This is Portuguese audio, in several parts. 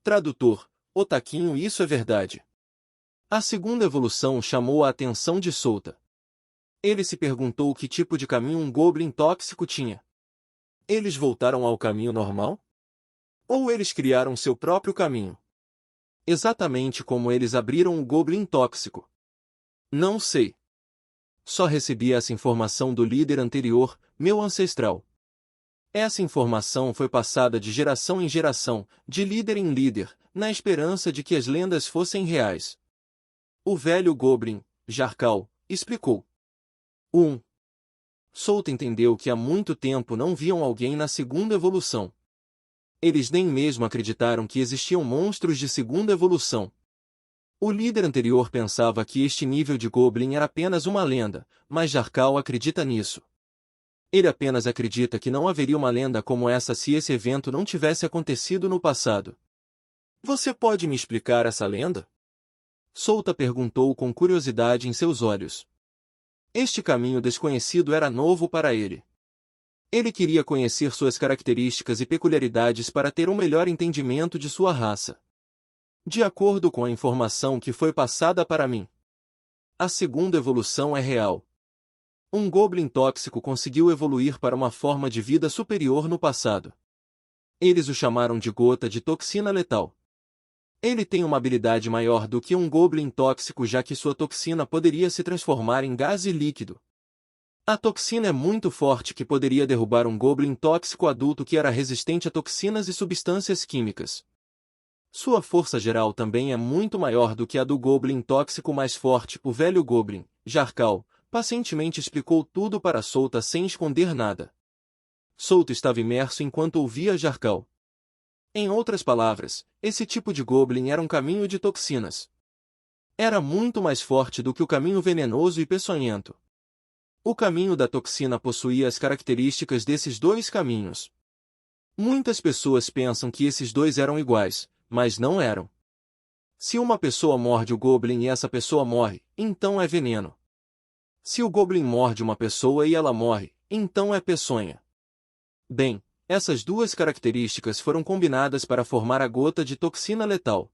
Tradutor: Ô Taquinho, isso é verdade. A segunda evolução chamou a atenção de Souta. Ele se perguntou que tipo de caminho um Goblin tóxico tinha. Eles voltaram ao caminho normal? Ou eles criaram seu próprio caminho? Exatamente como eles abriram o Goblin tóxico. Não sei. Só recebi essa informação do líder anterior, meu ancestral. Essa informação foi passada de geração em geração, de líder em líder, na esperança de que as lendas fossem reais. O velho Goblin, Jarkal, explicou. Souta entendeu que há muito tempo não viam alguém na segunda evolução. Eles nem mesmo acreditaram que existiam monstros de segunda evolução. O líder anterior pensava que este nível de Goblin era apenas uma lenda, mas Jarkal acredita nisso. Ele apenas acredita que não haveria uma lenda como essa se esse evento não tivesse acontecido no passado. Você pode me explicar essa lenda? Souta perguntou com curiosidade em seus olhos. Este caminho desconhecido era novo para ele. Ele queria conhecer suas características e peculiaridades para ter um melhor entendimento de sua raça. De acordo com a informação que foi passada para mim, a segunda evolução é real. Um Goblin tóxico conseguiu evoluir para uma forma de vida superior no passado. Eles o chamaram de gota de toxina letal. Ele tem uma habilidade maior do que um Goblin tóxico, já que sua toxina poderia se transformar em gás e líquido. A toxina é muito forte que poderia derrubar um Goblin tóxico adulto que era resistente a toxinas e substâncias químicas. Sua força geral também é muito maior do que a do Goblin tóxico mais forte. O velho Goblin, Jarkal, pacientemente explicou tudo para Souta sem esconder nada. Souta estava imerso enquanto ouvia Jarkal. Em outras palavras, esse tipo de Goblin era um caminho de toxinas. Era muito mais forte do que o caminho venenoso e peçonhento. O caminho da toxina possuía as características desses dois caminhos. Muitas pessoas pensam que esses dois eram iguais, mas não eram. Se uma pessoa morde o Goblin e essa pessoa morre, então é veneno. Se o Goblin morde uma pessoa e ela morre, então é peçonha. Bem, essas duas características foram combinadas para formar a gota de toxina letal.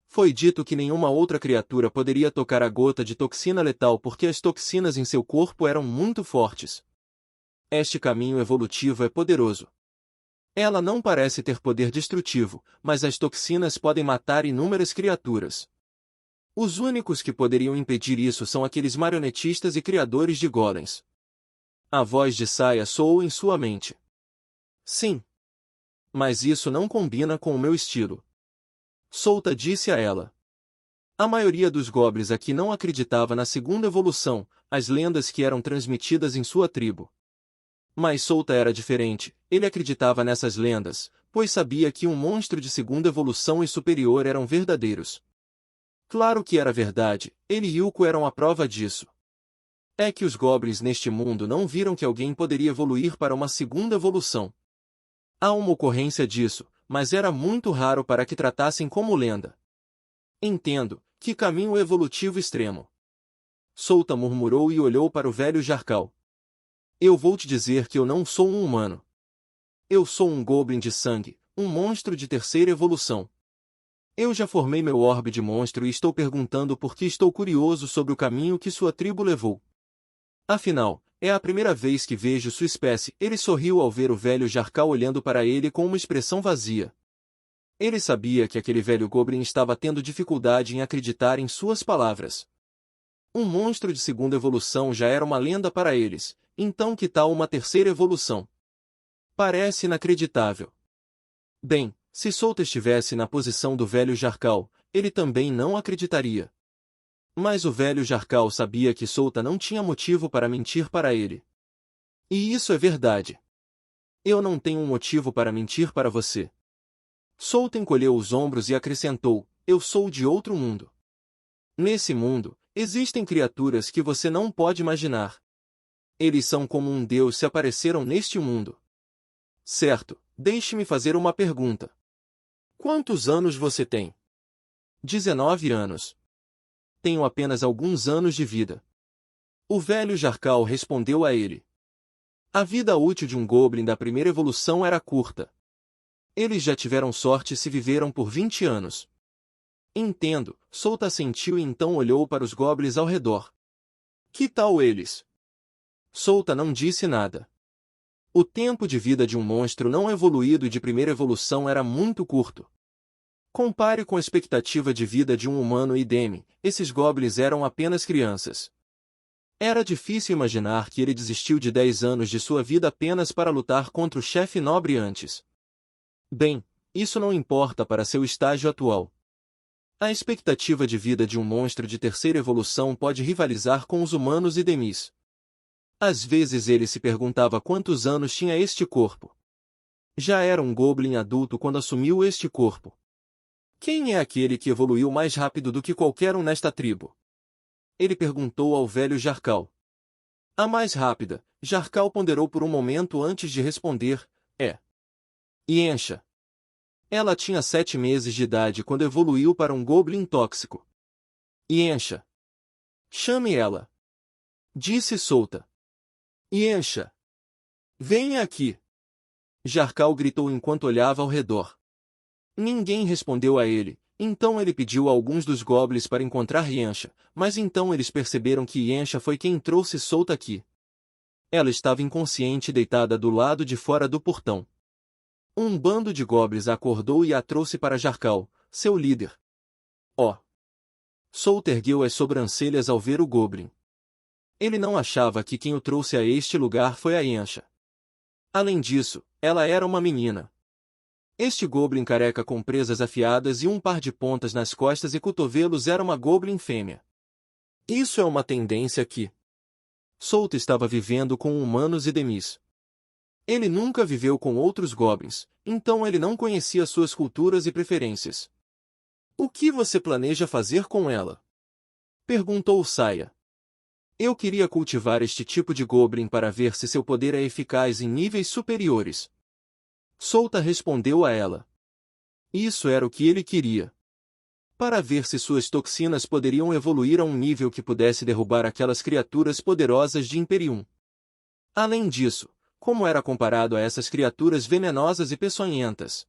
Foi dito que nenhuma outra criatura poderia tocar a gota de toxina letal porque as toxinas em seu corpo eram muito fortes. Este caminho evolutivo é poderoso. Ela não parece ter poder destrutivo, mas as toxinas podem matar inúmeras criaturas. Os únicos que poderiam impedir isso são aqueles marionetistas e criadores de golems. A voz de Saya soou em sua mente. Sim. Mas isso não combina com o meu estilo. Souta disse a ela. A maioria dos goblins aqui não acreditava na segunda evolução, as lendas que eram transmitidas em sua tribo. Mas Souta era diferente, ele acreditava nessas lendas, pois sabia que um monstro de segunda evolução e superior eram verdadeiros. Claro que era verdade, ele e Yuko eram a prova disso. É que os goblins neste mundo não viram que alguém poderia evoluir para uma segunda evolução. Há uma ocorrência disso, mas era muito raro para que tratassem como lenda. Entendo, que caminho evolutivo extremo. Souta murmurou e olhou para o velho Jarkal. Eu vou te dizer que eu não sou um humano. Eu sou um Goblin de sangue, um monstro de terceira evolução. Eu já formei meu orbe de monstro e estou perguntando porque estou curioso sobre o caminho que sua tribo levou. Afinal, é a primeira vez que vejo sua espécie. Ele sorriu ao ver o velho Jarkal olhando para ele com uma expressão vazia. Ele sabia que aquele velho Goblin estava tendo dificuldade em acreditar em suas palavras. Um monstro de segunda evolução já era uma lenda para eles, então que tal uma terceira evolução? Parece inacreditável. Bem, se Souta estivesse na posição do velho Jarkal, ele também não acreditaria. Mas o velho Jarkal sabia que Souta não tinha motivo para mentir para ele. E isso é verdade. Eu não tenho um motivo para mentir para você. Souta encolheu os ombros e acrescentou, eu sou de outro mundo. Nesse mundo, existem criaturas que você não pode imaginar. Eles são como um deus se apareceram neste mundo. Certo, deixe-me fazer uma pergunta. Quantos anos você tem? 19 anos. Tenho apenas alguns anos de vida. O velho Jarkal respondeu a ele. A vida útil de um Goblin da primeira evolução era curta. Eles já tiveram sorte se viveram por 20 anos. Entendo, Solta assentiu e então olhou para os goblins ao redor. Que tal eles? Solta não disse nada. O tempo de vida de um monstro não evoluído de primeira evolução era muito curto. Compare com a expectativa de vida de um humano e Demi, esses goblins eram apenas crianças. Era difícil imaginar que ele desistiu de 10 anos de sua vida apenas para lutar contra o chefe nobre antes. Bem, isso não importa para seu estágio atual. A expectativa de vida de um monstro de terceira evolução pode rivalizar com os humanos e Demis. Às vezes ele se perguntava quantos anos tinha este corpo. Já era um goblin adulto quando assumiu este corpo. Quem é aquele que evoluiu mais rápido do que qualquer um nesta tribo? Ele perguntou ao velho Jarkal. A mais rápida, Jarkal ponderou por um momento antes de responder, é Yensha. Ela tinha 7 meses de idade quando evoluiu para um goblin tóxico. Yensha. Chame ela. Disse Solta. Yensha. Venha aqui. Jarkal gritou enquanto olhava ao redor. Ninguém respondeu a ele, então ele pediu a alguns dos goblins para encontrar Yensha, mas então eles perceberam que Yensha foi quem trouxe Solta aqui. Ela estava inconsciente deitada do lado de fora do portão. Um bando de goblins a acordou e a trouxe para Jarkal, seu líder. Oh! Solta ergueu as sobrancelhas ao ver o goblin. Ele não achava que quem o trouxe a este lugar foi a Yensha. Além disso, ela era uma menina. Este goblin careca com presas afiadas e um par de pontas nas costas e cotovelos era uma goblin fêmea. Isso é uma tendência aqui. Solta estava vivendo com humanos e Demis. Ele nunca viveu com outros goblins, então ele não conhecia suas culturas e preferências. O que você planeja fazer com ela? Perguntou Saya. Eu queria cultivar este tipo de goblin para ver se seu poder é eficaz em níveis superiores. Solta respondeu a ela. Isso era o que ele queria. Para ver se suas toxinas poderiam evoluir a um nível que pudesse derrubar aquelas criaturas poderosas de Imperium. Além disso, como era comparado a essas criaturas venenosas e peçonhentas?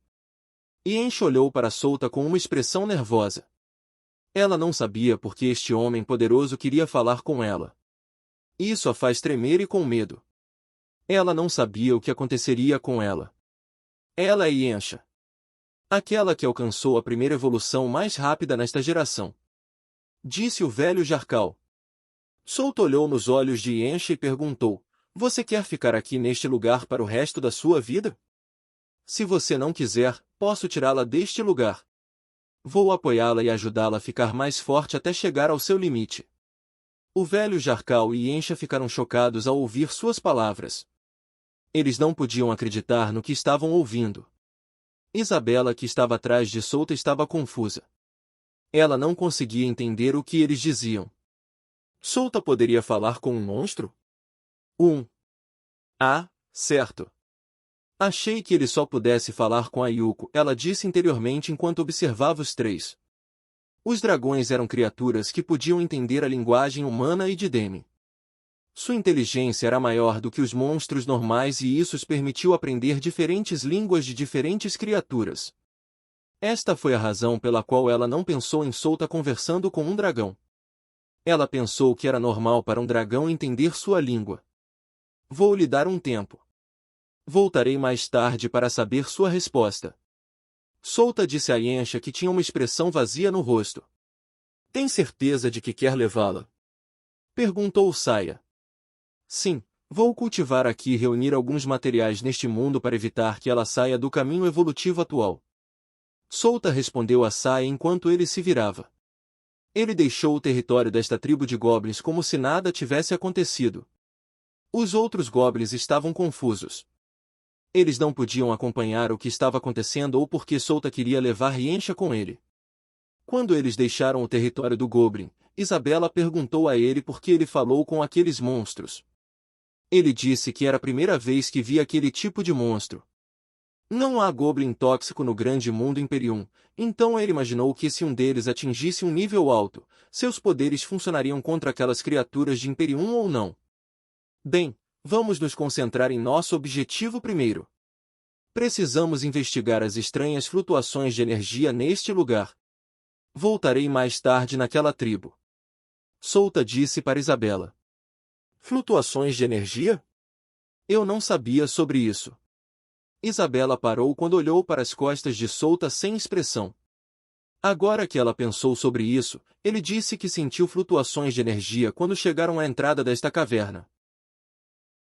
Yench olhou para Solta com uma expressão nervosa. Ela não sabia por que este homem poderoso queria falar com ela. Isso a faz tremer e com medo. Ela não sabia o que aconteceria com ela. Ela é Yensha. Aquela que alcançou a primeira evolução mais rápida nesta geração. Disse o velho Jarkal. Solta olhou nos olhos de Yensha e perguntou, você quer ficar aqui neste lugar para o resto da sua vida? Se você não quiser, posso tirá-la deste lugar. Vou apoiá-la e ajudá-la a ficar mais forte até chegar ao seu limite. O velho Jarkal e Yensha ficaram chocados ao ouvir suas palavras. Eles não podiam acreditar no que estavam ouvindo. Isabela, que estava atrás de Solta, estava confusa. Ela não conseguia entender o que eles diziam. Solta poderia falar com um monstro? Ah, certo. Achei que ele só pudesse falar com a Yuko, ela disse interiormente enquanto observava os três. Os dragões eram criaturas que podiam entender a linguagem humana e de Demi. Sua inteligência era maior do que os monstros normais e isso os permitiu aprender diferentes línguas de diferentes criaturas. Esta foi a razão pela qual ela não pensou em Solta conversando com um dragão. Ela pensou que era normal para um dragão entender sua língua. Vou lhe dar um tempo. Voltarei mais tarde para saber sua resposta. Solta disse a Yensha, que tinha uma expressão vazia no rosto. Tem certeza de que quer levá-la? Perguntou Saya. Sim, vou cultivar aqui e reunir alguns materiais neste mundo para evitar que ela saia do caminho evolutivo atual. Solta respondeu a Saya enquanto ele se virava. Ele deixou o território desta tribo de goblins como se nada tivesse acontecido. Os outros goblins estavam confusos. Eles não podiam acompanhar o que estava acontecendo ou porque Solta queria levar Yensha com ele. Quando eles deixaram o território do goblin, Isabela perguntou a ele por que ele falou com aqueles monstros. Ele disse que era a primeira vez que via aquele tipo de monstro. Não há goblin tóxico no grande mundo Imperium, então ele imaginou que se um deles atingisse um nível alto, seus poderes funcionariam contra aquelas criaturas de Imperium ou não. Bem, vamos nos concentrar em nosso objetivo primeiro. Precisamos investigar as estranhas flutuações de energia neste lugar. Voltarei mais tarde naquela tribo. Solta disse para Isabela. Flutuações de energia? Eu não sabia sobre isso. Isabela parou quando olhou para as costas de Solta sem expressão. Agora que ela pensou sobre isso, ele disse que sentiu flutuações de energia quando chegaram à entrada desta caverna.